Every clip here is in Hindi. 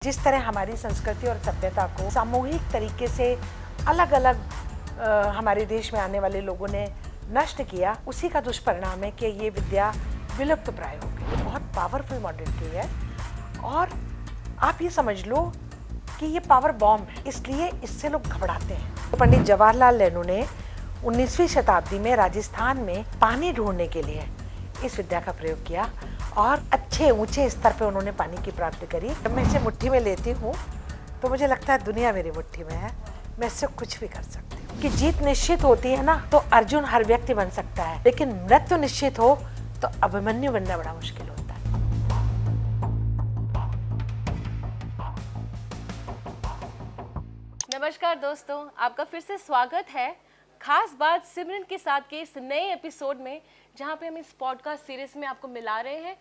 जिस तरह हमारी संस्कृति और सभ्यता को सामूहिक तरीके से अलग अलग हमारे देश में आने वाले लोगों ने नष्ट किया, उसी का दुष्परिणाम है कि ये विद्या विलुप्त प्राय हो गई। बहुत पावरफुल मॉडर्निटी है और आप ये समझ लो कि ये पावर बॉम्ब है, इसलिए इससे लोग घबराते हैं। तो पंडित जवाहरलाल नेहरू ने 19वीं शताब्दी में राजस्थान में पानी ढूंढने के लिए इस विद्या का प्रयोग किया और अच्छे ऊंचे स्तर पे उन्होंने पानी की प्राप्ति करी। जब मैं इसे मुट्ठी में लेती हूँ तो मुझे लगता है दुनिया मेरी मुट्ठी में है, मैं इससे कुछ भी कर सकती हूँ। कि जीत निश्चित होती है ना, तो अर्जुन हर व्यक्ति बन सकता है, लेकिन मृत्यु निश्चित हो तो अभिमन्यु बनना बड़ा मुश्किल होता है। नमस्कार दोस्तों, आपका फिर से स्वागत है खास बात सिमरन के साथ के इस नए एपिसोड में, जहां पे हम इस पॉडकास्ट सीरीज में आपको मिला रहे हैं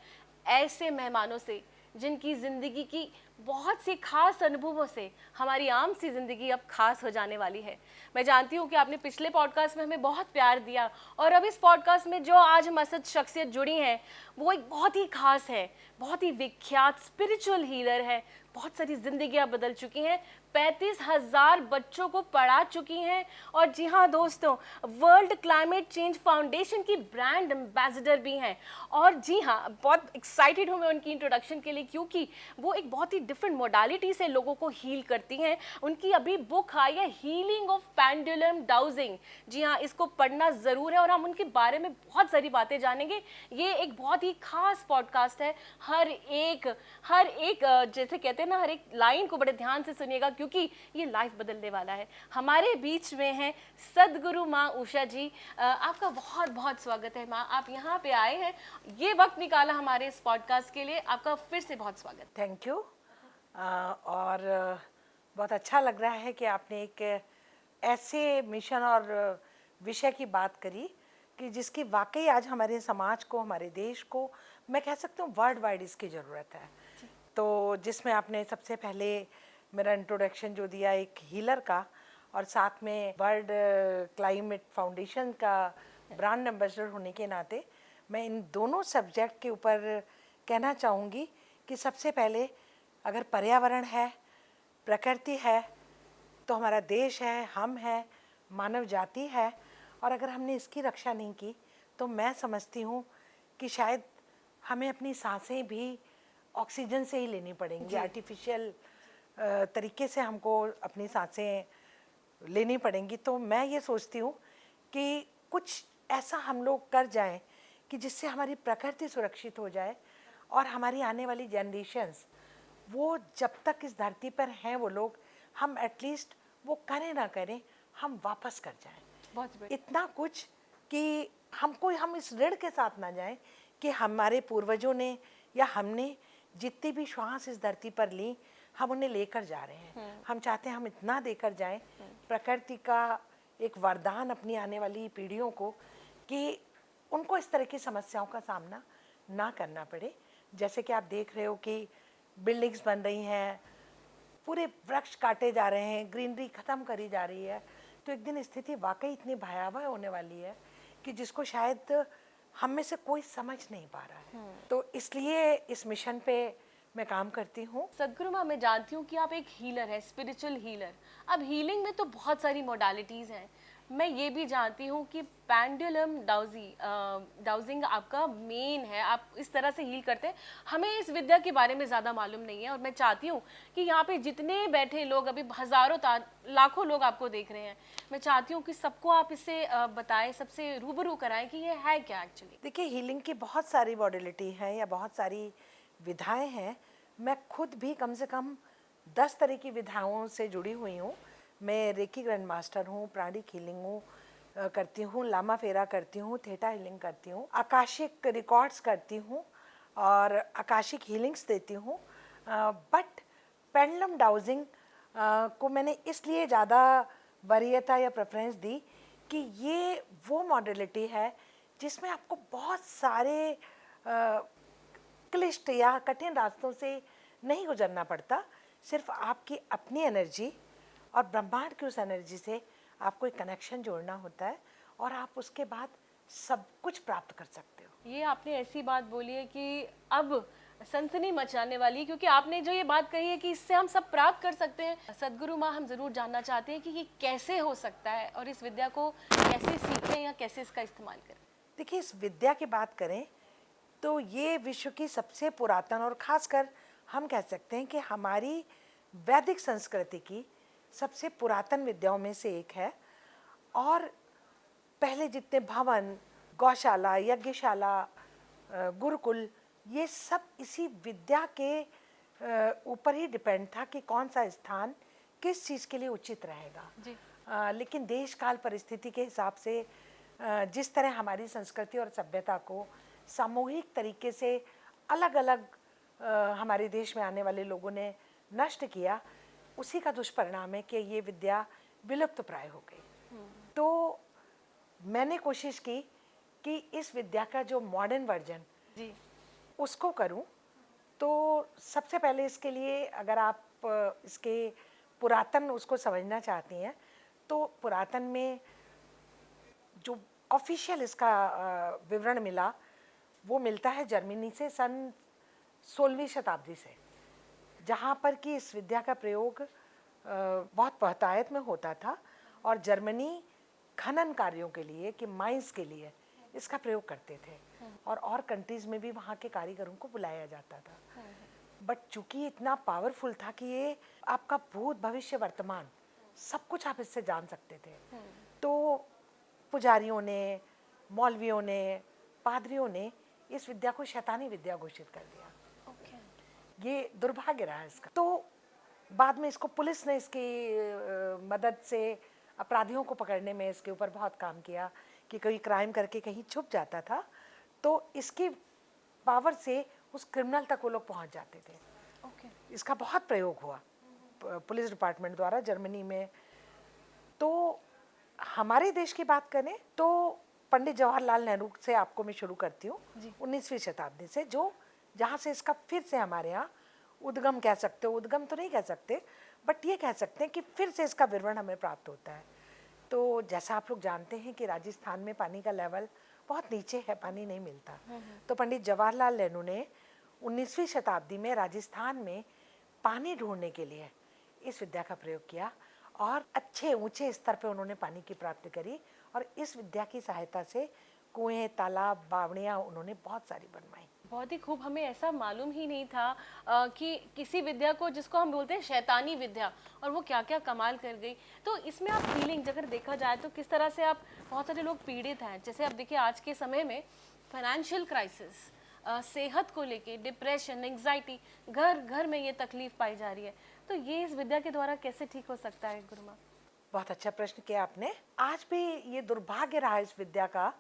ऐसे मेहमानों से जिनकी ज़िंदगी की बहुत सी खास अनुभवों से हमारी आम सी ज़िंदगी अब खास हो जाने वाली है। मैं जानती हूँ कि आपने पिछले पॉडकास्ट में हमें बहुत प्यार दिया और अब इस पॉडकास्ट में जो आज हमारे साथ शख्सियत जुड़ी हैं वो एक बहुत ही खास है, बहुत ही विख्यात स्पिरिचुअल हीलर है, बहुत सारी ज़िंदगियाँ बदल चुकी हैं, 35,000 बच्चों को पढ़ा चुकी हैं और जी हाँ दोस्तों, वर्ल्ड क्लाइमेट चेंज फाउंडेशन की ब्रांड एम्बेसडर भी हैं। और जी हाँ, बहुत एक्साइटेड हूँ मैं उनकी इंट्रोडक्शन के लिए, क्योंकि वो एक बहुत ही डिफरेंट मोडालिटी से लोगों को हील करती हैं। उनकी अभी बुक आई है हीलिंग ऑफ पेंडुलम डाउजिंग। जी हाँ, इसको पढ़ना ज़रूर है और हम उनके बारे में बहुत सारी बातें जानेंगे। ये एक बहुत ही खास पॉडकास्ट है। हर एक जैसे कहते हैं ना, हर एक लाइन को बड़े ध्यान से सुनिएगा, क्योंकि ये लाइफ बदलने वाला है। हमारे बीच में हैं सदगुरु माँ उषा जी। आपका बहुत बहुत स्वागत है माँ, आप यहाँ पे आए हैं, ये वक्त निकाला हमारे इस पॉडकास्ट के लिए, आपका फिर से बहुत स्वागत। Thank you. और बहुत अच्छा लग रहा है कि आपने एक ऐसे मिशन और विषय की बात करी कि जिसकी वाकई आज हमारे समाज को, हमारे देश को, मैं कह सकती हूँ वर्ल्ड वाइड इसकी ज़रूरत है। तो जिसमें आपने सबसे पहले मेरा इंट्रोडक्शन जो दिया एक हीलर का, और साथ में वर्ल्ड क्लाइमेट फाउंडेशन का ब्रांड एम्बेसडर होने के नाते मैं इन दोनों सब्जेक्ट के ऊपर कहना चाहूँगी कि सबसे पहले अगर पर्यावरण है, प्रकृति है, तो हमारा देश है, हम हैं, मानव जाति है, और अगर हमने इसकी रक्षा नहीं की तो मैं समझती हूँ कि शायद हमें अपनी सांसें भी ऑक्सीजन से ही लेनी पड़ेंगी। आर्टिफिशियल तरीके से हमको अपनी सांसें लेनी पड़ेंगी। तो मैं ये सोचती हूँ कि कुछ ऐसा हम लोग कर जाएं कि जिससे हमारी प्रकृति सुरक्षित हो जाए और हमारी आने वाली जनरेशन्स, वो जब तक इस धरती पर हैं वो लोग, हम एटलीस्ट वो करें ना करें, हम वापस कर जाएं। बहुत इतना कुछ कि हम इस ऋण के साथ ना जाएं कि हमारे पूर्वजों ने या हमने जितनी भी श्वास इस धरती पर ली, हम उन्हें लेकर जा रहे हैं। हम चाहते हैं हम इतना देकर जाएं प्रकृति का एक वरदान अपनी आने वाली पीढ़ियों को, कि उनको इस तरह की समस्याओं का सामना ना करना पड़े। जैसे कि आप देख रहे हो कि बिल्डिंग्स बन रही हैं, पूरे वृक्ष काटे जा रहे हैं, ग्रीनरी ख़त्म करी जा रही है, तो एक दिन स्थिति वाकई इतनी भयावह होने वाली है कि जिसको शायद हम में से कोई समझ नहीं पा रहा है। तो इसलिए इस मिशन पे मैं काम करती हूँ। सदगुरु माँ, मैं जानती हूँ कि आप एक हीलर है, स्पिरिचुअल हीलर। अब हीलिंग में तो बहुत सारी मोडालिटीज़ हैं। मैं ये भी जानती हूँ कि पेंडुलम डाउजिंग आपका मेन है, आप इस तरह से हील करते हैं। हमें इस विद्या के बारे में ज़्यादा मालूम नहीं है और मैं चाहती हूँ कि यहाँ पे जितने बैठे लोग, अभी हज़ारों लाखों लोग आपको देख रहे हैं, मैं चाहती हूँ कि सबको आप इससे बताएं, सबसे रूबरू कराएं कि ये है क्या एक्चुअली। देखिए, हीलिंग की बहुत सारी मॉडलिटी हैं या बहुत सारी विधाएं हैं। मैं खुद भी कम से कम 10 तरह की विधाओं से जुड़ी हुई हूँ। मैं रेकी ग्रैंड मास्टर हूँ, प्राणिक हीलिंग करती हूँ, लामा फेरा करती हूँ, थेटा हीलिंग करती हूँ, आकाशिक रिकॉर्ड्स करती हूँ और आकाशिक हीलिंग्स देती हूँ। बट पेंडुलम डाउजिंग को मैंने इसलिए ज़्यादा वरीयता या प्रेफरेंस दी कि ये वो मॉडलिटी है जिसमें आपको बहुत सारे क्लिष्ट या कठिन रास्तों से नहीं गुजरना पड़ता। सिर्फ आपकी अपनी एनर्जी और ब्रह्मांड की उस एनर्जी से आपको एक कनेक्शन जोड़ना होता है और आप उसके बाद सब कुछ प्राप्त कर सकते हो। ये आपने ऐसी बात बोली है कि अब सनसनी मचाने वाली, क्योंकि आपने जो ये बात कही है कि इससे हम सब प्राप्त कर सकते हैं। सदगुरु माँ, हम ज़रूर जानना चाहते हैं कि ये कैसे हो सकता है और इस विद्या को कैसे सीखें या कैसे इसका इस्तेमाल करें। देखिए, इस विद्या की बात करें तो ये विश्व की सबसे पुरातन और खासकर हम कह सकते हैं कि हमारी वैदिक संस्कृति की सबसे पुरातन विद्याओं में से एक है। और पहले जितने भवन, गौशाला, यज्ञशाला, गुरुकुल, ये सब इसी विद्या के ऊपर ही डिपेंड था कि कौन सा स्थान किस चीज़ के लिए उचित रहेगा जी। लेकिन देश काल परिस्थिति के हिसाब से जिस तरह हमारी संस्कृति और सभ्यता को सामूहिक तरीके से अलग अलग हमारे देश में आने वाले लोगों ने नष्ट किया, उसी का दुष्परिणाम है कि ये विद्या विलुप्त प्राय हो गई। तो मैंने कोशिश की कि इस विद्या का जो मॉडर्न वर्जन जी। उसको करूं। तो सबसे पहले इसके लिए अगर आप इसके पुरातन उसको समझना चाहती हैं तो पुरातन में जो ऑफिशियल इसका विवरण मिला वो मिलता है जर्मनी से सन 16वीं शताब्दी से, जहाँ पर कि इस विद्या का प्रयोग बहुत बहुतायत में होता था और जर्मनी खनन कार्यों के लिए कि माइंस के लिए इसका प्रयोग करते थे और कंट्रीज में भी वहाँ के कारीगरों को बुलाया जाता था। बट चूंकि इतना पावरफुल था कि ये आपका भूत भविष्य वर्तमान सब कुछ आप इससे जान सकते थे, तो पुजारियों ने, मौलवियों ने, पादरियों ने इस विद्या को शैतानी विद्या घोषित कर दिया। ये दुर्भाग्य रहा इसका। तो बाद में इसको पुलिस ने इसकी मदद से अपराधियों को पकड़ने में इसके ऊपर बहुत काम किया कि कोई क्राइम करके कहीं छुप जाता था तो इसकी पावर से उस क्रिमिनल तक वो लोग पहुंच जाते थे। इसका बहुत प्रयोग हुआ पुलिस डिपार्टमेंट द्वारा जर्मनी में। तो हमारे देश की बात करें तो पंडित जवाहरलाल नेहरू से आपको मैं शुरू करती हूँ 19वीं शताब्दी से, जो जहाँ से इसका फिर से हमारे यहाँ उद्गम कह सकते हो, उद्गम तो नहीं कह सकते बट ये कह सकते हैं कि फिर से इसका विवरण हमें प्राप्त होता है। तो जैसा आप लोग जानते हैं कि राजस्थान में पानी का लेवल बहुत नीचे है, पानी नहीं मिलता। तो पंडित जवाहरलाल नेहरू ने 19वीं शताब्दी में राजस्थान में पानी ढूंढने के लिए इस विद्या का प्रयोग किया और अच्छे ऊंचे स्तर पे उन्होंने पानी की प्राप्ति करी और इस विद्या की सहायता से कुएं, तालाब, बावड़ियाँ उन्होंने बहुत सारी बनवाई। बहुत ही खूब। हमें ऐसा मालूम ही नहीं था कि किसी विद्या को, जिसको हम बोलते हैं शैतानी विद्या, और वो क्या क्या कमाल कर गई। तो इसमें आप हीलिंग अगर देखा जाए तो किस तरह से आप, बहुत सारे लोग पीड़ित हैं, जैसे आप देखिए आज के समय में फाइनेंशियल क्राइसिस, सेहत को लेके डिप्रेशन, एंग्जाइटी, घर घर में ये तकलीफ पाई जा रही है। तो ये इस विद्या के द्वारा कैसे ठीक हो सकता है गुरु माँ? बहुत अच्छा प्रश्न किया आपने। आज भी ये दुर्भाग्य रहा इस विद्या का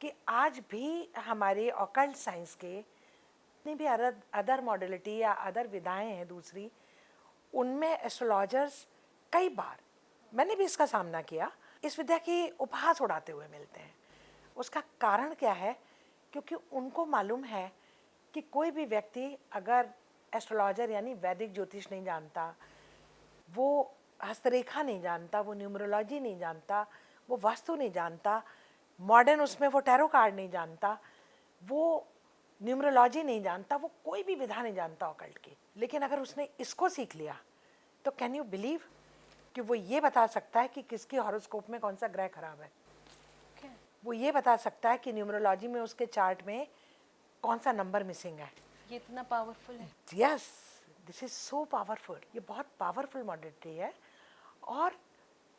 कि आज भी हमारे ऑकल्ट साइंस के जितनी भी अदर मॉडलिटी या अदर विधाएं हैं दूसरी, उनमें एस्ट्रोलॉजर्स कई बार, मैंने भी इसका सामना किया, इस विद्या की उपहास उड़ाते हुए मिलते हैं। उसका कारण क्या है? क्योंकि उनको मालूम है कि कोई भी व्यक्ति अगर एस्ट्रोलॉजर यानी वैदिक ज्योतिष नहीं जानता, वो हस्तरेखा नहीं जानता, वो न्यूमरोलॉजी नहीं जानता, वो वास्तु नहीं जानता, मॉडर्न उसमें वो टैरो कार्ड नहीं जानता, वो न्यूमरोलॉजी नहीं जानता, वो कोई भी विधा नहीं जानता ऑकल्ट की, लेकिन अगर उसने इसको सीख लिया तो कैन यू बिलीव कि वो ये बता सकता है कि किसकी हॉरोस्कोप में कौन सा ग्रह खराब है। वो ये बता सकता है कि न्यूमरोलॉजी में उसके चार्ट में कौन सा नंबर मिसिंग है। ये इतना पावरफुल है। Yes, this is so powerful. ये बहुत पावरफुल मॉडलिटी है और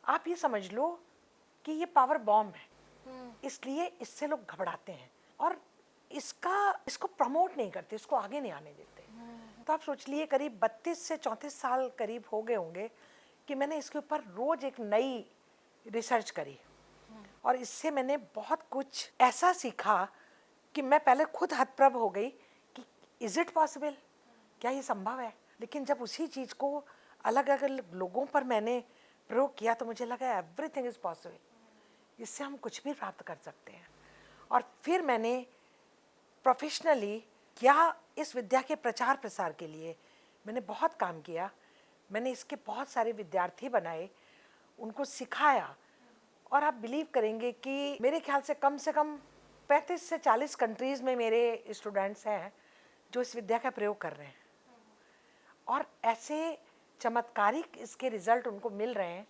आप ये समझ लो कि ये पावर बॉम्ब है, इसलिए इससे लोग घबराते हैं और इसको प्रमोट नहीं करते, इसको आगे नहीं आने देते। तो आप सोच लिए करीब 32 से 34 साल करीब हो गए होंगे कि मैंने इसके ऊपर रोज एक नई रिसर्च करी और इससे मैंने बहुत कुछ ऐसा सीखा कि मैं पहले खुद हतप्रभ हो गई कि इज इट पॉसिबल, क्या ये संभव है। लेकिन जब उसी चीज़ को अलग अलग लोगों पर मैंने प्रयोग किया तो मुझे लगा एवरीथिंग इज पॉसिबल, इससे हम कुछ भी प्राप्त कर सकते हैं। और फिर मैंने प्रोफेशनली या इस विद्या के प्रचार प्रसार के लिए मैंने बहुत काम किया। मैंने इसके बहुत सारे विद्यार्थी बनाए, उनको सिखाया और आप बिलीव करेंगे कि मेरे ख्याल से कम 35 से 40 कंट्रीज़ में मेरे स्टूडेंट्स हैं जो इस विद्या का प्रयोग कर रहे हैं, और ऐसे चमत्कारिक इसके रिजल्ट उनको मिल रहे हैं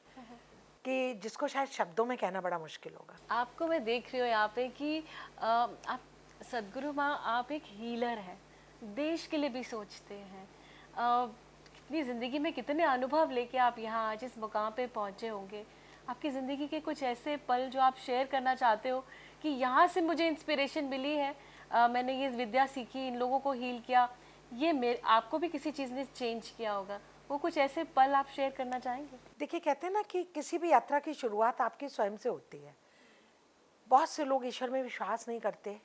कि जिसको शायद शब्दों में कहना बड़ा मुश्किल होगा। आपको मैं देख रही हूँ यहाँ पे कि आप सदगुरु माँ, आप एक हीलर हैं, देश के लिए भी सोचते हैं। कितनी ज़िंदगी में कितने अनुभव लेके आप यहाँ आज इस मुकाम पे पहुँचे होंगे। आपकी ज़िंदगी के कुछ ऐसे पल जो आप शेयर करना चाहते हो कि यहाँ से मुझे इंस्पिरेशन मिली है, मैंने ये विद्या सीखी, इन लोगों को हील किया, ये मेरे आपको भी किसी चीज़ ने चेंज किया होगा, वो कुछ ऐसे पल आप शेयर करना चाहेंगे? देखिए, कहते हैं ना कि किसी भी यात्रा की शुरुआत आपकी स्वयं से होती है। बहुत से लोग ईश्वर में विश्वास नहीं करते,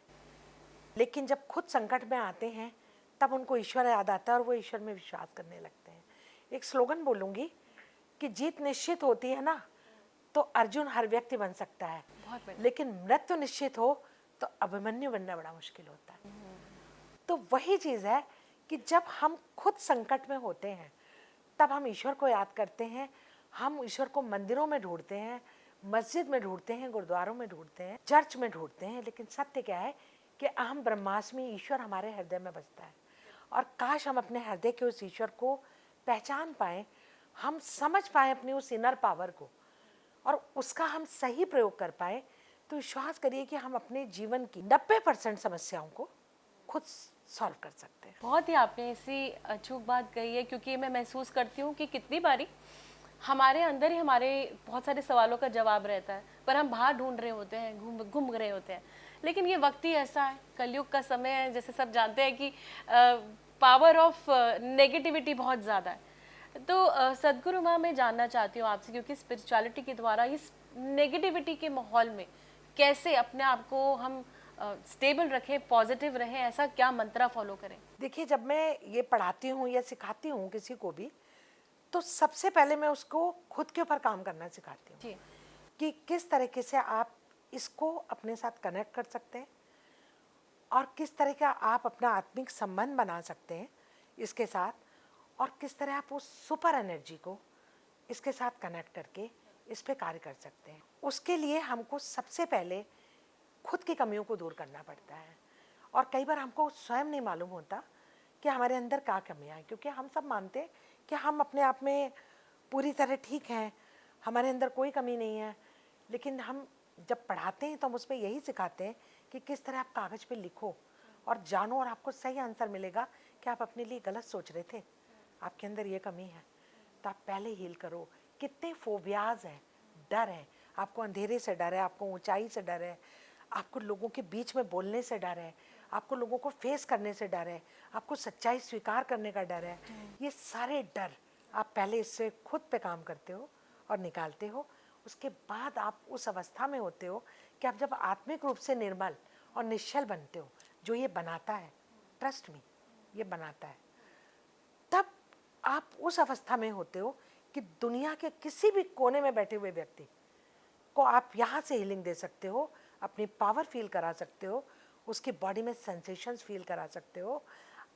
लेकिन जब खुद संकट में आते हैं तब उनको ईश्वर याद आता है और वो ईश्वर में विश्वास करने लगते हैं। एक स्लोगन बोलूँगी कि जीत निश्चित होती है ना, तो अर्जुन हर व्यक्ति बन सकता है, लेकिन मृत्यु निश्चित हो तो अभिमन्यु बनना बड़ा मुश्किल होता है। तो वही चीज़ है कि जब हम खुद संकट में होते हैं तब हम ईश्वर को याद करते हैं। हम ईश्वर को मंदिरों में ढूंढते हैं, मस्जिद में ढूंढते हैं, गुरुद्वारों में ढूंढते हैं, चर्च में ढूंढते हैं, लेकिन सत्य क्या है कि अहम ब्रह्मास्मि ईश्वर हमारे हृदय में बसता है। और काश हम अपने हृदय के उस ईश्वर को पहचान पाएँ, हम समझ पाएँ अपनी उस इनर पावर को, और उसका हम सही प्रयोग कर पाए, तो विश्वास करिए कि हम अपने जीवन की 90% समस्याओं को खुद सॉल्व कर सकते हैं। बहुत ही आपने ऐसी अचूक बात कही है, क्योंकि मैं महसूस करती हूँ कि कितनी बारी हमारे अंदर ही हमारे बहुत सारे सवालों का जवाब रहता है, पर हम बाहर ढूंढ रहे होते हैं, घूम रहे होते हैं। लेकिन ये वक्त ही ऐसा है, कलयुग का समय है, जैसे सब जानते हैं कि पावर ऑफ नेगेटिविटी बहुत ज़्यादा है। तो सदगुरु माँ, मैं जानना चाहती हूँ आपसे, क्योंकि स्पिरिचुअलिटी के द्वारा इस नेगेटिविटी के माहौल में कैसे अपने आप को हम स्टेबल रखें, पॉजिटिव रहें, ऐसा क्या मंत्रा फॉलो करें? देखिए, जब मैं ये पढ़ाती हूँ या सिखाती हूँ किसी को भी, तो सबसे पहले मैं उसको खुद के ऊपर काम करना सिखाती हूँ कि किस तरीके से आप इसको अपने साथ कनेक्ट कर सकते हैं और किस तरह का आप अपना आत्मिक संबंध बना सकते हैं इसके साथ, और किस तरह आप उस सुपर एनर्जी को इसके साथ कनेक्ट करके इस पे कार्य कर सकते हैं। उसके लिए हमको सबसे पहले खुद की कमियों को दूर करना पड़ता है, और कई बार हमको स्वयं नहीं मालूम होता कि हमारे अंदर क्या कमियां हैं, क्योंकि हम सब मानते हैं कि हम अपने आप में पूरी तरह ठीक हैं, हमारे अंदर कोई कमी नहीं है। लेकिन हम जब पढ़ाते हैं तो हम उसमें यही सिखाते हैं कि किस तरह आप कागज़ पे लिखो और जानो, और आपको सही आंसर मिलेगा कि आप अपने लिए गलत सोच रहे थे, आपके अंदर ये कमी है, तो आप पहले हील करो। कितने फोबियाज हैं, डर है, आपको अंधेरे से डर है, आपको ऊंचाई से डर है, आपको लोगों के बीच में बोलने से डर है, आपको लोगों को फेस करने से डर है, आपको सच्चाई स्वीकार करने का डर है। ये सारे डर आप पहले इससे खुद पे काम करते हो और निकालते हो। उसके बाद आप उस अवस्था में होते हो कि आप जब आत्मिक रूप से निर्मल और निश्चल बनते हो, जो ये बनाता है, ट्रस्ट मी, ये बनाता है, तब आप उस अवस्था में होते हो कि दुनिया के किसी भी कोने में बैठे हुए व्यक्ति को आप यहाँ से हीलिंग दे सकते हो, अपनी पावर फील करा सकते हो, उसकी बॉडी में सेंसेशंस फील करा सकते हो।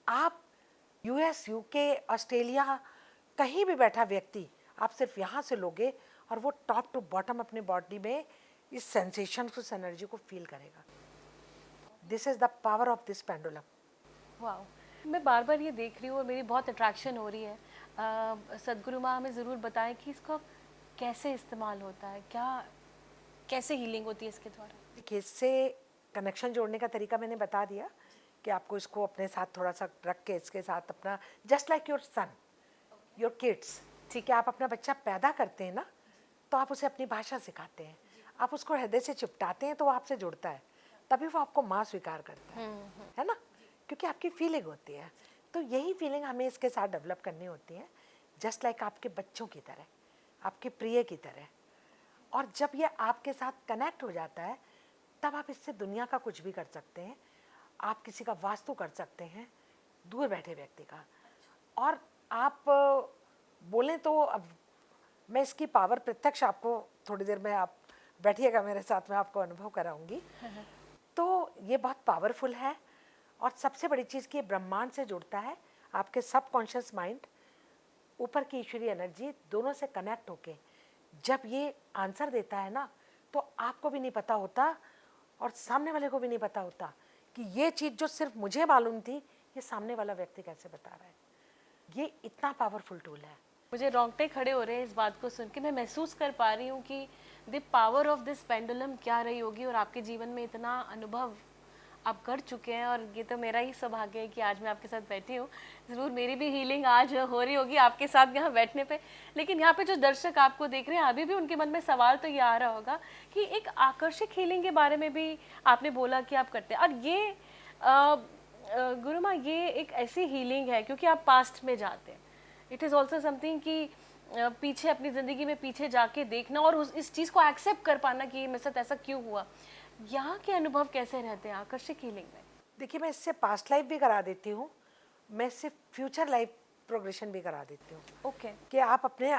आप यूएस, यूके, ऑस्ट्रेलिया, कहीं भी बैठा व्यक्ति आप सिर्फ यहाँ से लोगे और वो टॉप टू बॉटम अपने बॉडी में इस सेंसेशन, उस एनर्जी को फील करेगा। This is the power of this pendulum. वाह, मैं बार बार ये देख रही हूँ और मेरी बहुत अट्रैक्शन हो रही है। सदगुरु माँ हमें ज़रूर बताएं कि इसका कैसे इस्तेमाल होता है, क्या कैसे हीलिंग होती है इसके द्वारा? देखिए, इससे कनेक्शन जोड़ने का तरीका मैंने बता दिया कि आपको इसको अपने साथ थोड़ा सा रख के इसके साथ अपना, just like your son, your kids, ठीक है, आप अपना बच्चा पैदा करते हैं ना, तो आप उसे अपनी भाषा सिखाते हैं, आप उसको हृदय से चिपटाते हैं तो वो आपसे जुड़ता है, तभी वो आपको माँ स्वीकार करता है ना, क्योंकि आपकी फीलिंग होती है। तो यही फीलिंग हमें इसके साथ डेवलप करनी होती है, जस्ट लाइक आपके बच्चों की तरह, आपके प्रिय की तरह। और जब ये आपके साथ कनेक्ट हो जाता है तब आप इससे दुनिया का कुछ भी कर सकते हैं। आप किसी का वास्तु कर सकते हैं, दूर बैठे व्यक्ति का। और आप बोलें तो अब मैं इसकी पावर प्रत्यक्ष आपको थोड़ी देर में, आप बैठिएगा मेरे साथ में, आपको अनुभव कराऊंगी। तो ये बहुत पावरफुल है, और सबसे बड़ी चीज़ कि ये ब्रह्मांड से जुड़ता है, आपके सबकॉन्शियस माइंड, ऊपर की ईश्वरीय एनर्जी, दोनों से कनेक्ट होके जब ये आंसर देता है ना, तो आपको भी नहीं पता होता और सामने वाले को भी नहीं पता होता कि ये चीज़ जो सिर्फ मुझे मालूम थी, ये सामने वाला व्यक्ति कैसे बता रहा है। ये इतना पावरफुल टूल है। मुझे रोंगटे खड़े हो रहे हैं इस बात को सुन के। मैं महसूस कर पा रही हूँ कि the power of this pendulum क्या रही होगी, और आपके जीवन में इतना अनुभव आप कर चुके हैं, और ये तो मेरा ही सौभाग्य है कि आज मैं आपके साथ बैठी हूँ। ज़रूर मेरी भी हीलिंग आज हो रही होगी आपके साथ यहाँ बैठने पे। लेकिन यहाँ पे जो दर्शक आपको देख रहे हैं, अभी भी उनके मन में सवाल तो ये आ रहा होगा कि एक आकर्षक हीलिंग के बारे में भी आपने बोला कि आप करते हैं, और ये गुरु माँ, ये एक ऐसी हीलिंग है क्योंकि आप पास्ट में जाते हैं। इट इज़ ऑल्सो समथिंग कि पीछे अपनी ज़िंदगी में पीछे जाके देखना और इस चीज़ को एक्सेप्ट कर पाना कि मेरे साथ ऐसा क्यों हुआ। यहाँ के अनुभव कैसे रहते हैं आकर्षक हीलिंग में? देखिए, मैं इससे पास्ट लाइफ भी करा देती हूँ, मैं इससे फ्यूचर लाइफ प्रोग्रेशन भी करा देती हूँ। ओके। कि आप अपने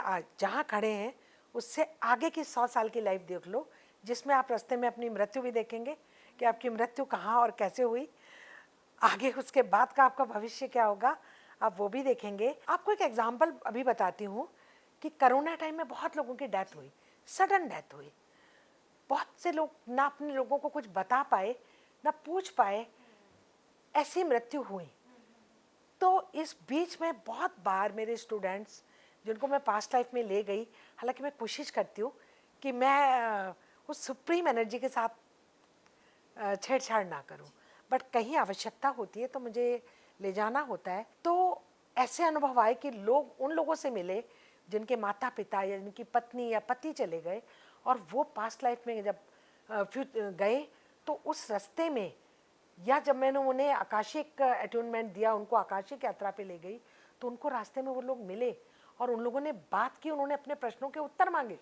जहाँ खड़े हैं उससे आगे की 100 साल की लाइफ देख लो, जिसमें आप रास्ते में अपनी मृत्यु भी देखेंगे कि आपकी मृत्यु कहाँ और कैसे हुई, आगे उसके बाद का आपका भविष्य क्या होगा, आप वो भी देखेंगे। आपको एक एग्जाम्पल अभी बताती हूँ कि कोरोना टाइम में बहुत लोगों की डेथ हुई, सडन डेथ हुई। बहुत से लोग ना अपने लोगों को कुछ बता पाए, ना पूछ पाए, ऐसी मृत्यु हुई। तो इस बीच में बहुत बार मेरे स्टूडेंट्स जिनको मैं पास्ट लाइफ में ले गई, हालांकि मैं कोशिश करती हूँ कि मैं उस सुप्रीम एनर्जी के साथ छेड़छाड़ ना करूँ, बट कहीं आवश्यकता होती है तो मुझे ले जाना होता है। तो ऐसे अनुभव आए कि लोग उन लोगों से मिले जिनके माता पिता या जिनकी पत्नी या पति चले गए, और वो पास्ट लाइफ में जब गए तो उस रास्ते में, या जब मैंने उन्हें आकाशिक अटूनमेंट दिया, उनको आकाशिक यात्रा पे ले गई, तो उनको रास्ते में वो लोग मिले और उन लोगों ने बात की, उन्होंने अपने प्रश्नों के उत्तर मांगे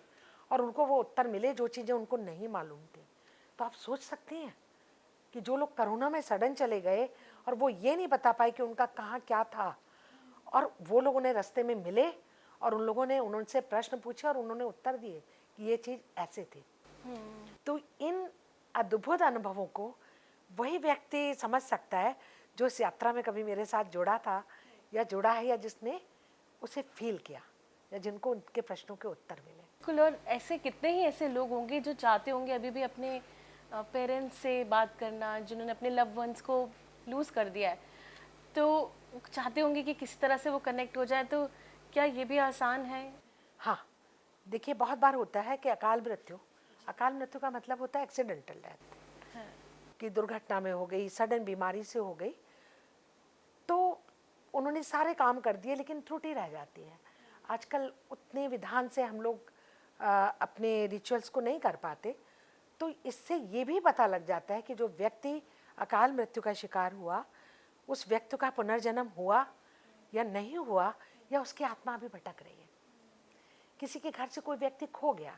और उनको वो उत्तर मिले जो चीज़ें उनको नहीं मालूम थी। तो आप सोच सकते हैं कि जो लोग कोरोना में सडन चले गए और वो ये नहीं बता पाए कि उनका कहाँ क्या था, और वो लोग उन्हें रास्ते में मिले और उन लोगों ने उनसे प्रश्न पूछे और उन्होंने उत्तर दिए कि ये चीज़ ऐसे थी। तो इन अद्भुत अनुभवों को वही व्यक्ति समझ सकता है जो इस यात्रा में कभी मेरे साथ जुड़ा था या जुड़ा है, या जिसने उसे फील किया, या जिनको उनके प्रश्नों के उत्तर मिले। बिल्कुल। और ऐसे कितने ही ऐसे लोग होंगे जो चाहते होंगे अभी भी अपने पेरेंट्स से बात करना, जिन्होंने अपने लव वंस को लूज़ कर दिया है, तो चाहते होंगे कि किसी तरह से वो कनेक्ट हो जाए। तो क्या ये भी आसान है? हाँ, देखिए, बहुत बार होता है कि अकाल मृत्यु का मतलब होता है एक्सीडेंटल डेथ, कि दुर्घटना में हो गई, सडन बीमारी से हो गई। तो उन्होंने सारे काम कर दिए लेकिन त्रुटि रह जाती है। आजकल उतने विधान से हम लोग अपने रिचुअल्स को नहीं कर पाते, तो इससे ये भी पता लग जाता है कि जो व्यक्ति अकाल मृत्यु का शिकार हुआ, उस व्यक्ति का पुनर्जन्म हुआ या नहीं हुआ, या उसकी आत्मा अभी भटक रही है। किसी के घर से कोई व्यक्ति खो गया,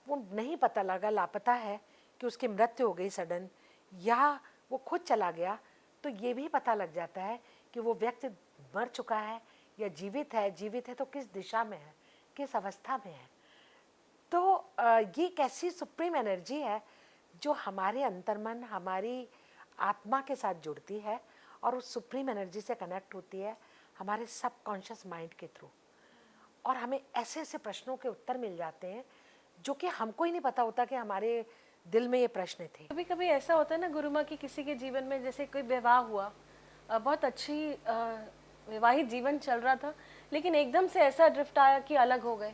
वो नहीं पता लगा, लापता है, कि उसकी मृत्यु हो गई सडन, या वो खुद चला गया, तो ये भी पता लग जाता है कि वो व्यक्ति मर चुका है या जीवित है तो किस दिशा में है, किस अवस्था में है। तो ये एक ऐसी सुप्रीम एनर्जी है जो हमारे अंतर्मन, हमारी आत्मा के साथ जुड़ती है और उस सुप्रीम एनर्जी से कनेक्ट होती है हमारे सबकॉन्शियस माइंड के थ्रू, और हमें ऐसे ऐसे प्रश्नों के उत्तर मिल जाते हैं जो कि हमको ही नहीं पता होता कि हमारे दिल में ये प्रश्न थे। कभी कभी ऐसा होता है ना गुरु माँ, कि किसी के जीवन में जैसे कोई विवाह हुआ, बहुत अच्छी विवाहित जीवन चल रहा था, लेकिन एकदम से ऐसा ड्रिफ्ट आया कि अलग हो गए।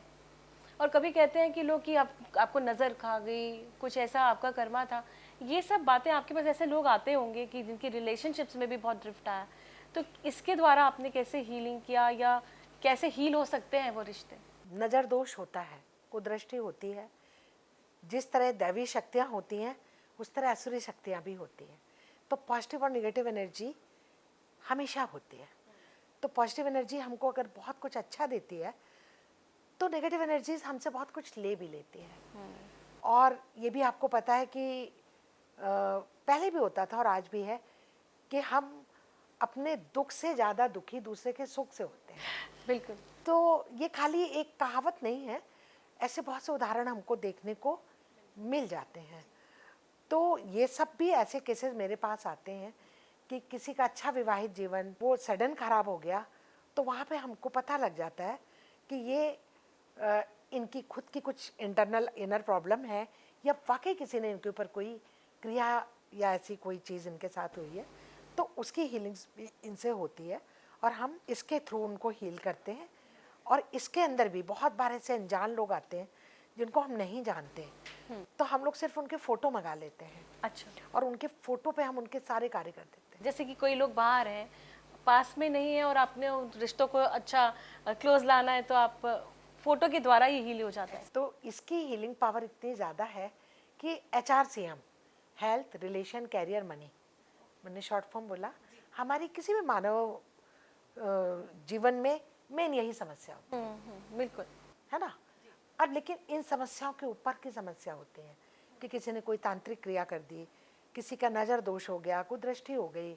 और कभी कहते हैं कि लोग कि आपको नज़र खा गई, कुछ ऐसा आपका कर्मा था। ये सब बातें आपके पास ऐसे लोग आते होंगे कि जिनकी रिलेशनशिप्स में भी बहुत ड्रिफ्ट आया, तो इसके द्वारा आपने कैसे हीलिंग किया, या कैसे हील हो सकते हैं वो रिश्ते? नज़र दोष होता है, कुदृष्टि होती है। जिस तरह दैवी शक्तियाँ होती हैं उस तरह असुरी शक्तियाँ भी होती हैं। तो पॉजिटिव और नेगेटिव एनर्जी हमेशा होती है। तो पॉजिटिव एनर्जी हमको अगर बहुत कुछ अच्छा देती है, तो नेगेटिव एनर्जीज हमसे बहुत कुछ ले भी लेती है। और ये भी आपको पता है कि पहले भी होता था और आज भी है कि हम अपने दुख से ज़्यादा दुखी दूसरे के सुख से होते हैं। बिल्कुल। तो ये खाली एक कहावत नहीं है, ऐसे बहुत से उदाहरण हमको देखने को मिल जाते हैं। तो ये सब भी ऐसे केसेस मेरे पास आते हैं कि किसी का अच्छा विवाहित जीवन वो सडन खराब हो गया, तो वहाँ पे हमको पता लग जाता है कि ये इनकी खुद की कुछ इंटरनल इनर प्रॉब्लम है, या वाकई किसी ने इनके ऊपर कोई क्रिया या ऐसी कोई चीज़ इनके साथ हुई है। तो उसकी हीलिंग्स भी इनसे होती है और हम इसके थ्रू उनको हील करते हैं। और इसके अंदर भी बहुत बार ऐसे अनजान लोग आते हैं जिनको हम नहीं जानते, तो हम लोग सिर्फ उनके फ़ोटो मंगा लेते हैं अच्छा, और उनके फ़ोटो पे हम उनके सारे कार्य कर देते हैं। जैसे कि कोई लोग बाहर हैं, पास में नहीं है और आपने उन रिश्तों को अच्छा क्लोज लाना है तो आप फोटो के द्वारा ही हील हो जाता है। तो इसकी हीलिंग पावर इतनी ज़्यादा है कि HRCM, health relation career money, मैंने शॉर्ट फॉर्म बोला, हमारी किसी भी मानव जीवन में मेन यही समस्या होती बिल्कुल। है ना। और लेकिन इन समस्याओं के ऊपर की समस्या होती है कि किसी ने कोई तांत्रिक क्रिया कर दी, किसी का नज़र दोष हो गया, कुदृष्टि हो गई,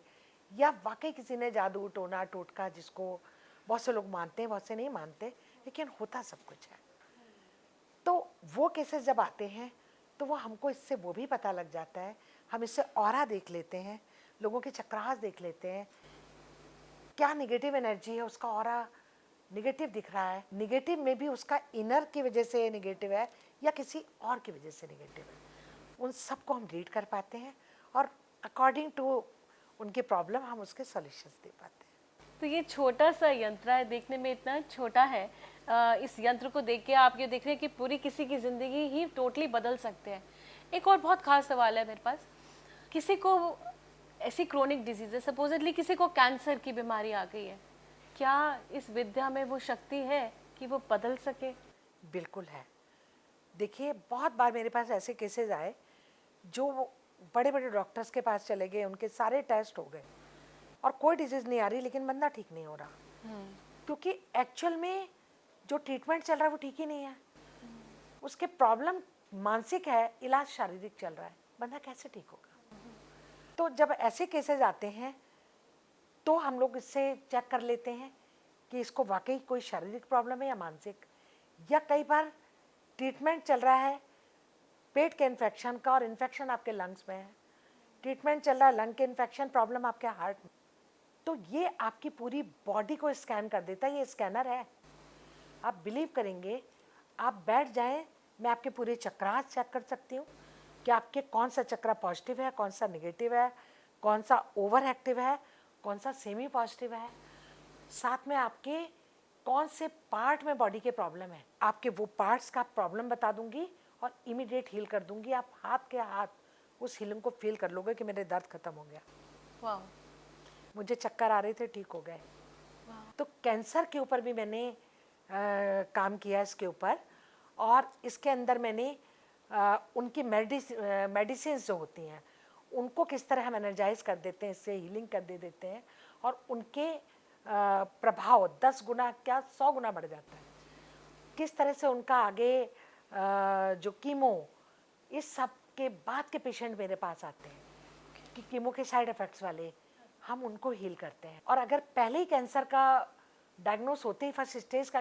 या वाकई किसी ने जादू टोना टोटका, जिसको बहुत से लोग मानते हैं बहुत से नहीं मानते, लेकिन होता सब कुछ है। तो वो केसेस जब आते हैं तो वो हमको इससे वो भी पता लग जाता है, हम इससे ऑरा देख लेते हैं, लोगों के चक्रास देख लेते हैं, क्या निगेटिव एनर्जी है, उसका ऑरा निगेटिव दिख रहा है, निगेटिव में भी उसका इनर की वजह से निगेटिव है या किसी और की वजह से निगेटिव है, उन सबको हम रीड कर पाते हैं और अकॉर्डिंग टू उनकी प्रॉब्लम हम उसके सॉल्यूशंस दे पाते हैं। तो ये छोटा सा यंत्र है, देखने में इतना छोटा है, इस यंत्र को देख के आप ये देख रहे हैं कि पूरी किसी की ज़िंदगी ही टोटली बदल सकते हैं। एक और बहुत खास सवाल है मेरे पास, किसी को ऐसी क्रोनिक डिजीज है, सपोजिटली किसी को कैंसर की बीमारी आ गई है, क्या इस विद्या में वो शक्ति है कि वो बदल सके? बिल्कुल है। देखिए बहुत बार मेरे पास ऐसे केसेस आए जो बड़े बड़े डॉक्टर्स के पास चले गए, उनके सारे टेस्ट हो गए और कोई डिजीज़ नहीं आ रही, लेकिन बंदा ठीक नहीं हो रहा, क्योंकि एक्चुअल में जो ट्रीटमेंट चल रहा है वो ठीक ही नहीं है। उसके प्रॉब्लम मानसिक है, इलाज शारीरिक चल रहा है, बंदा कैसे ठीक होगा। तो जब ऐसे केसेस आते हैं तो हम लोग इससे चेक कर लेते हैं कि इसको वाकई कोई शारीरिक प्रॉब्लम है या मानसिक, या कई बार ट्रीटमेंट चल रहा है पेट के इन्फेक्शन का और इन्फेक्शन आपके लंग्स में है, ट्रीटमेंट चल रहा है लंग के इन्फेक्शन प्रॉब्लम आपके हार्ट में, तो ये आपकी पूरी बॉडी को स्कैन कर देता है। ये स्कैनर है, आप बिलीव करेंगे, आप बैठ जाएं, मैं आपके पूरे चक्रास चेक कर सकती हूँ कि आपके कौन सा चक्रा पॉजिटिव है, कौन सा नेगेटिव है, कौन सा ओवर एक्टिव है, कौन सा सेमी पॉजिटिव है, साथ में आपके कौन से पार्ट में बॉडी के प्रॉब्लम है, आपके वो पार्ट्स का प्रॉब्लम बता दूंगी और इमीडिएट हील कर दूंगी। आप हाथ के हाथ उस हीलिंग को फील कर लोगे कि मेरे दर्द खत्म हो गया, वाह, मुझे चक्कर आ रहे थे ठीक हो गए। तो कैंसर के ऊपर भी मैंने काम किया इसके ऊपर, और इसके अंदर मैंने उनकी मेडिसिन जो होती हैं उनको किस तरह हम एनर्जाइज कर देते हैं, इससे हीलिंग कर देते हैं और उनके प्रभाव 10 गुना क्या 100 गुना बढ़ जाता है। किस तरह से उनका आगे जो कीमो, इस सब के बाद के पेशेंट मेरे पास आते हैं कि कीमो के साइड इफ़ेक्ट्स वाले, हम उनको हील करते हैं। और अगर पहले ही कैंसर का डायग्नोस होते ही फर्स्ट स्टेज का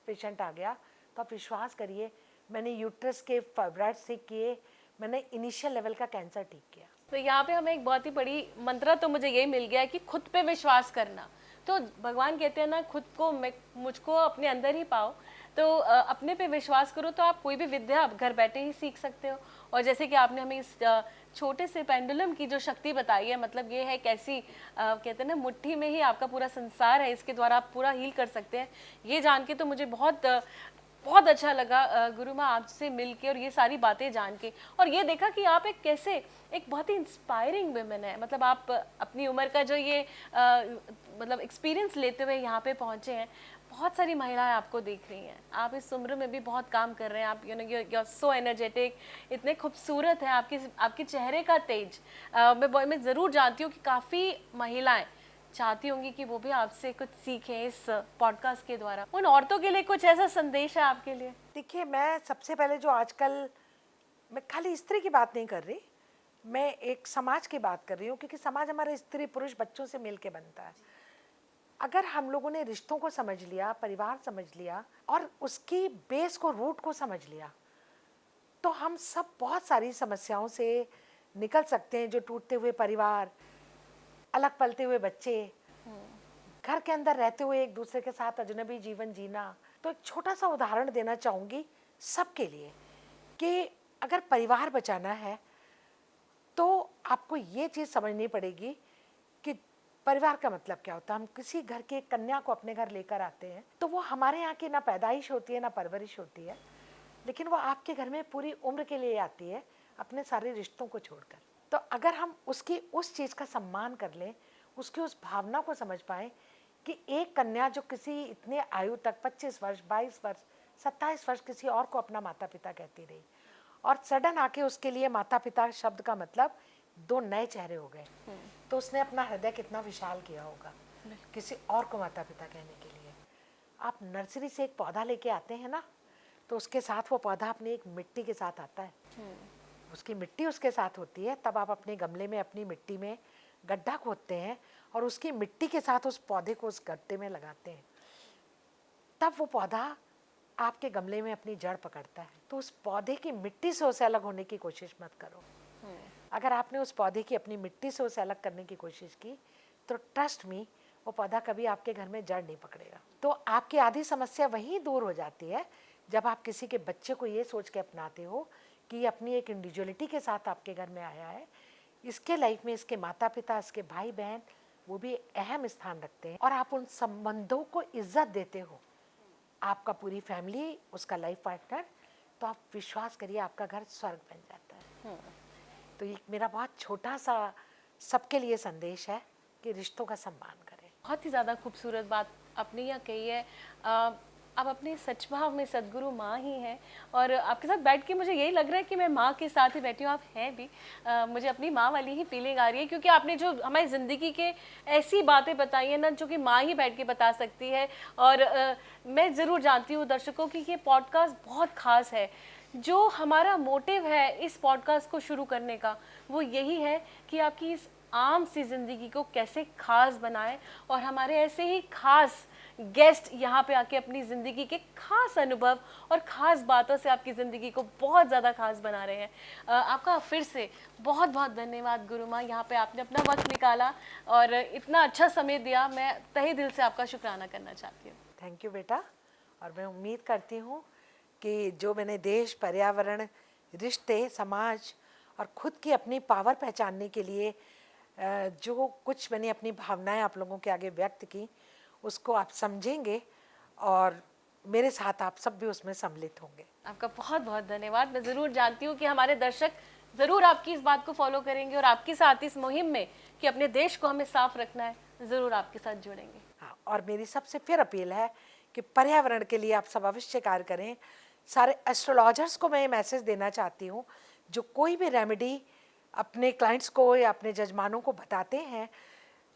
पेशेंट आ गया तो आप विश्वास करिए, मैंने यूट्रस के फाइब्राइड्स ठीक किए, मैंने इनिशियल लेवल का कैंसर ठीक किया। तो यहाँ पे हमें एक बहुत ही बड़ी मंत्र तो मुझे यही मिल गया है कि खुद पे विश्वास करना। तो भगवान कहते हैं ना, खुद को मुझको अपने अंदर ही पाओ, तो अपने पे विश्वास करो तो आप कोई भी विद्या आप घर बैठे ही सीख सकते हो। और जैसे कि आपने हमें इस छोटे से पेंडुलम की जो शक्ति बताई है, मतलब ये है कैसी कहते हैं ना, मुट्ठी में ही आपका पूरा संसार है, इसके द्वारा आप पूरा हील कर सकते हैं। ये जान के तो मुझे बहुत अच्छा लगा गुरु माँ आपसे मिलके और ये सारी बातें जान के, और ये देखा कि आप एक बहुत ही इंस्पायरिंग वुमेन है। मतलब आप अपनी उम्र का जो ये मतलब एक्सपीरियंस लेते हुए यहाँ पे पहुँचे हैं, बहुत सारी महिलाएं आपको देख रही हैं, आप इस उम्र में भी बहुत काम कर रहे हैं, आप यू आर सो एनर्जेटिक, इतने खूबसूरत हैं, आपके चेहरे का तेज। मैं ज़रूर जानती हूँ कि काफ़ी महिलाएं चाहती होंगी कि वो भी आपसे कुछ सीखें इस पॉडकास्ट के द्वारा। उन औरतों के लिए कुछ ऐसा संदेश है आपके लिए? देखिए, मैं सबसे पहले जो आजकल, मैं खाली स्त्री की बात नहीं कर रही, मैं एक समाज की बात कर रही हूँ, क्योंकि समाज हमारे स्त्री पुरुष बच्चों से मिल के बनता है। अगर हम लोगों ने रिश्तों को समझ लिया, परिवार समझ लिया और उसकी बेस को, रूट को समझ लिया, तो हम सब बहुत सारी समस्याओं से निकल सकते हैं। जो टूटते हुए परिवार, अलग पलते हुए बच्चे, घर के अंदर रहते हुए एक दूसरे के साथ अजनबी जीवन जीना। तो एक छोटा सा उदाहरण देना चाहूँगी सबके लिए कि अगर परिवार बचाना है तो आपको ये चीज़ समझनी पड़ेगी कि परिवार का मतलब क्या होता है? हम किसी घर की एक कन्या को अपने घर लेकर आते हैं तो वो हमारे यहाँ की ना पैदाइश होती है ना परवरिश होती है, लेकिन वो आपके घर में पूरी उम्र के लिए आती है अपने सारे रिश्तों को छोड़कर। तो अगर हम उसकी उस चीज़ का सम्मान कर लें, उसकी उस भावना को समझ पाएँ कि एक कन्या जो किसी इतने आयु तक 25 वर्ष, 22 वर्ष, 27 वर्ष किसी और को अपना माता पिता कहती रही, और सडन आके उसके लिए माता पिता शब्द का मतलब दो नए चेहरे हो गए, तो उसने अपना हृदय कितना विशाल किया होगा किसी और को माता पिता कहने के लिए। आप नर्सरी से एक पौधा लेके आते हैं ना, तो उसके साथ वो पौधा अपनी एक मिट्टी के साथ आता है, उसकी मिट्टी उसके साथ होती है। तब आप अपने गमले में अपनी मिट्टी में गड्ढा खोदते हैं और उसकी मिट्टी के साथ उस पौधे को उस गड्ढे में लगाते हैं, तब वो पौधा आपके गमले में अपनी जड़ पकड़ता है। तो उस पौधे की मिट्टी से उसे अलग होने की कोशिश मत करो। अगर आपने उस पौधे की अपनी मिट्टी से उसे अलग करने की कोशिश की तो ट्रस्ट मी, वो पौधा कभी आपके घर में जड़ नहीं पकड़ेगा। तो आपकी आधी समस्या वहीं दूर हो जाती है जब आप किसी के बच्चे को ये सोच के अपनाते हो कि ये अपनी एक इंडिविजुअलिटी के साथ आपके घर में आया है, इसके लाइफ में इसके माता पिता, इसके भाई बहन वो भी अहम स्थान रखते हैं, और आप उन संबंधों को इज्जत देते हो, आपका पूरी फैमिली, उसका लाइफ पार्टनर, तो आप विश्वास करिए आपका घर स्वर्ग बन जाता है। तो ये मेरा बहुत छोटा सा सबके लिए संदेश है कि रिश्तों का सम्मान करें। बहुत ही ज़्यादा खूबसूरत बात आपने यहाँ कही है। आप अपने सच भाव में सदगुरु माँ ही हैं, और आपके साथ बैठ के मुझे यही लग रहा है कि मैं माँ के साथ ही बैठी हूँ। आप हैं भी, मुझे अपनी माँ वाली ही फीलिंग आ रही है, क्योंकि आपने जो हमारी ज़िंदगी के ऐसी बातें बताई हैं ना जो कि माँ ही बैठ के बता सकती है। और मैं ज़रूर जानती हूँ दर्शकों कि ये पॉडकास्ट बहुत ख़ास है। जो हमारा मोटिव है इस पॉडकास्ट को शुरू करने का वो यही है कि आपकी इस आम सी ज़िंदगी को कैसे खास बनाएं, और हमारे ऐसे ही खास गेस्ट यहाँ पे आके अपनी ज़िंदगी के खास अनुभव और ख़ास बातों से आपकी ज़िंदगी को बहुत ज़्यादा खास बना रहे हैं। आपका फिर से बहुत बहुत धन्यवाद गुरु माँ, यहाँ पे आपने अपना वक्त निकाला और इतना अच्छा समय दिया। मैं तहे दिल से आपका शुक्राना करना चाहती हूँ। थैंक यू बेटा, और मैं उम्मीद करती हूँ कि जो मैंने देश, पर्यावरण, रिश्ते, समाज और खुद की अपनी पावर पहचानने के लिए जो कुछ मैंने अपनी भावनाएं आप लोगों के आगे व्यक्त की, उसको आप समझेंगे और मेरे साथ आप सब भी उसमें सम्मिलित होंगे। आपका बहुत बहुत धन्यवाद। मैं ज़रूर जानती हूँ कि हमारे दर्शक ज़रूर आपकी इस बात को फॉलो करेंगे और आपके साथ इस मुहिम में कि अपने देश को हमें साफ रखना है, ज़रूर आपके साथ जुड़ेंगे। हाँ, और मेरी सबसे फिर अपील है कि पर्यावरण के लिए आप सब अवश्य कार्य करें। सारे एस्ट्रोलॉजर्स को मैं ये मैसेज देना चाहती हूँ, जो कोई भी रेमेडी अपने क्लाइंट्स को या अपने जजमानों को बताते हैं,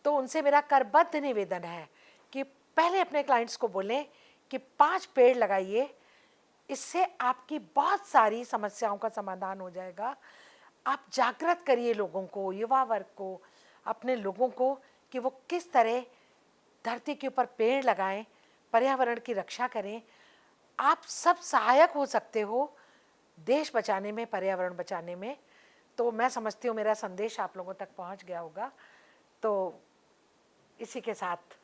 तो उनसे मेरा करबद्ध निवेदन है कि पहले अपने क्लाइंट्स को बोलें कि 5 पेड़ लगाइए, इससे आपकी बहुत सारी समस्याओं का समाधान हो जाएगा। आप जागृत करिए लोगों को, युवा वर्ग को, अपने लोगों को कि वो किस तरह धरती के ऊपर पेड़ लगाएं, पर्यावरण की रक्षा करें। आप सब सहायक हो सकते हो देश बचाने में, पर्यावरण बचाने में। तो मैं समझती हूँ मेरा संदेश आप लोगों तक पहुँच गया होगा। तो इसी के साथ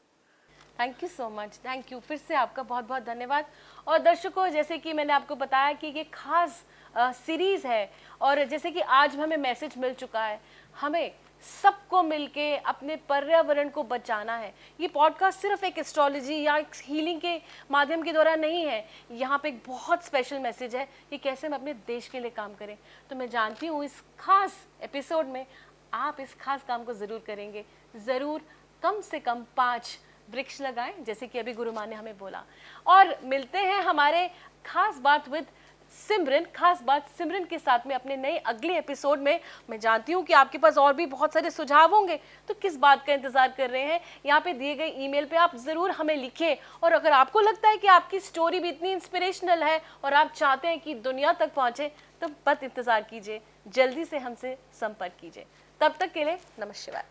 thank you so much, thank you. फिर से आपका बहुत बहुत धन्यवाद। और दर्शकों, जैसे कि मैंने आपको बताया कि ये खास सीरीज़ है, और जैसे कि आज हमें मैसेज मिल चुका है, हमें सबको मिलके अपने पर्यावरण को बचाना है। ये पॉडकास्ट सिर्फ एक एस्ट्रोलॉजी या एक हीलिंग के माध्यम के द्वारा नहीं है, यहाँ पे एक बहुत स्पेशल मैसेज है कि कैसे हम अपने देश के लिए काम करें। तो मैं जानती हूँ इस खास एपिसोड में आप इस खास काम को ज़रूर करेंगे। ज़रूर कम से कम 5 वृक्ष लगाएं, जैसे कि अभी गुरु माँ ने हमें बोला। और मिलते हैं हमारे खास बात विद सिमरन, खास बात सिमरन के साथ में अपने नए अगले एपिसोड में। मैं जानती हूँ कि आपके पास और भी बहुत सारे सुझाव होंगे, तो किस बात का इंतजार कर रहे हैं? यहाँ पे दिए गए ईमेल पे आप ज़रूर हमें लिखें। और अगर आपको लगता है कि आपकी स्टोरी भी इतनी इंस्पिरेशनल है और आप चाहते हैं कि दुनिया तक पहुँचे, तो बस इंतज़ार कीजिए, जल्दी से हमसे संपर्क कीजिए। तब तक के लिए नमः शिवाय।